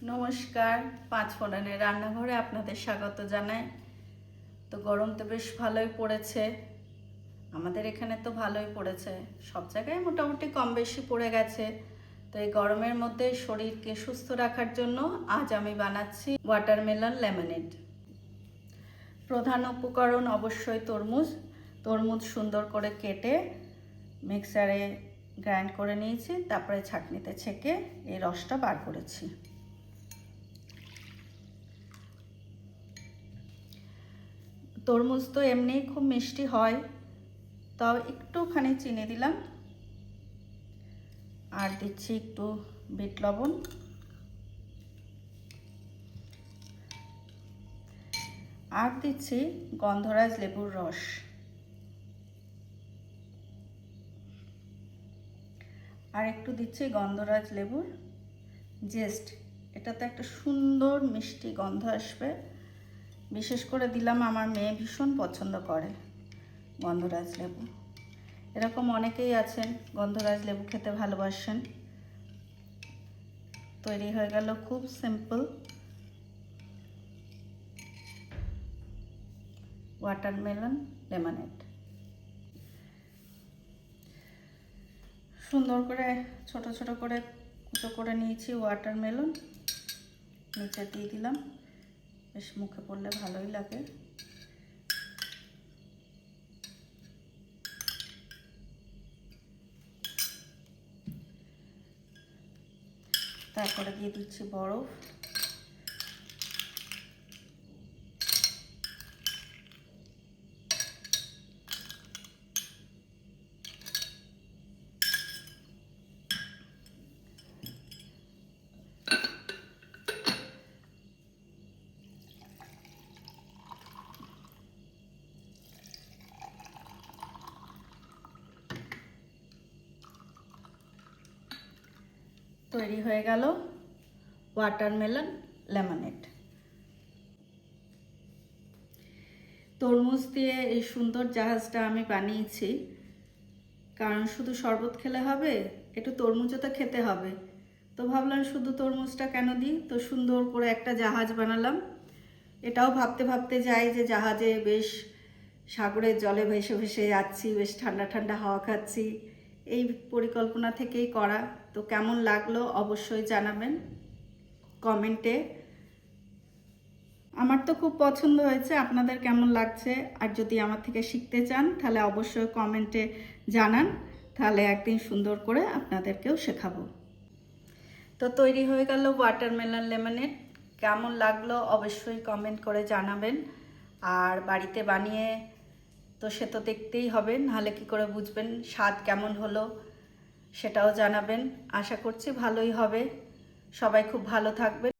নমস্কার, পাঁচ ফোড়নের রান্নাঘরে আপনাদের স্বাগত জানাই। তো গরম তো বেশ ভালোই পড়েছে, আমাদের এখানে তো ভালোই পড়েছে, সব জায়গায় মোটামুটি কম বেশি পড়ে গেছে। তো এই গরমের মধ্যে শরীরকে সুস্থ রাখার জন্য আজ আমি বানাচ্ছি ওয়াটারমেলন লেমনেড। প্রধান উপকরণ অবশ্যই তরমুজ। তরমুজ সুন্দর করে কেটে মিক্সারে গ্রাইন্ড করে নিয়েছি, তারপরে ছাঁকনিতে ছেঁকে এই রসটা বার করেছি। তরমুজ তো এমনিই খুব মিষ্টি হয়, তাও একটুখানি চিনি দিলাম, আর দিচ্ছি একটু বিট লবণ, আর দিচ্ছি গন্ধরাজ লেবুর রস, আর একটু দিচ্ছি গন্ধরাজ লেবুর জেস্ট। এটাতে একটা সুন্দর মিষ্টি গন্ধ আসবে। বিশেষ করে দিলাম, আমার মেয়ে ভীষণ পছন্দ করে গন্ধরাজ লেবু। এরকম অনেকেই আছেন গন্ধরাজ লেবু খেতে ভালোবাসেন। তৈরি হয়ে গেল খুব সিম্পল ওয়াটারমেলন লেমনেড। সুন্দর করে ছোট ছোট করে কুচো করে নিয়েছি ওয়াটারমেলন, নিচে দিয়ে দিলাম, বেশ মুখে পড়লে ভালোই লাগে। তারপরে দিয়ে দিচ্ছি বরফ, তৈরি হয়ে গেল ওয়াটারমেলন লেমনেড। তরমুজ দিয়ে এই সুন্দর জাহাজটা আমি বানিয়েছি, কারণ শুধু শরবত খেলে হবে, একটু তরমুজও তো খেতে হবে। তো ভাবলাম শুধু তরমুজটা কেন দিই, তো সুন্দর করে একটা জাহাজ বানালাম। এটাও ভাবতে ভাবতে যাই যে জাহাজে বেশ সাগরের জলে ভেসে ভেসে যাচ্ছি, বেশ ঠান্ডা ঠান্ডা হাওয়া খাচ্ছি, এই পরিকল্পনা থেকেই করা। তো কেমন লাগলো অবশ্যই জানাবেন কমেন্টে। আমার তো খুব পছন্দ হয়েছে, আপনাদের কেমন লাগছে? আর যদি আমার থেকে শিখতে চান তাহলে অবশ্যই কমেন্টে জানান, তাহলে একদিন সুন্দর করে আপনাদেরকেও শেখাবো। তো তৈরি হয়ে গেল ওয়াটারমেলন লেমনেড। কেমন লাগলো অবশ্যই কমেন্ট করে জানাবেন। আর বাড়িতে বানিয়ে তো সে তো দেখতেই হবে, নাহলে কি করে বুঝবেন স্বাদ কেমন হলো, সেটাও জানাবেন। আশা করছি ভালোই হবে। সবাই খুব ভালো থাকবেন।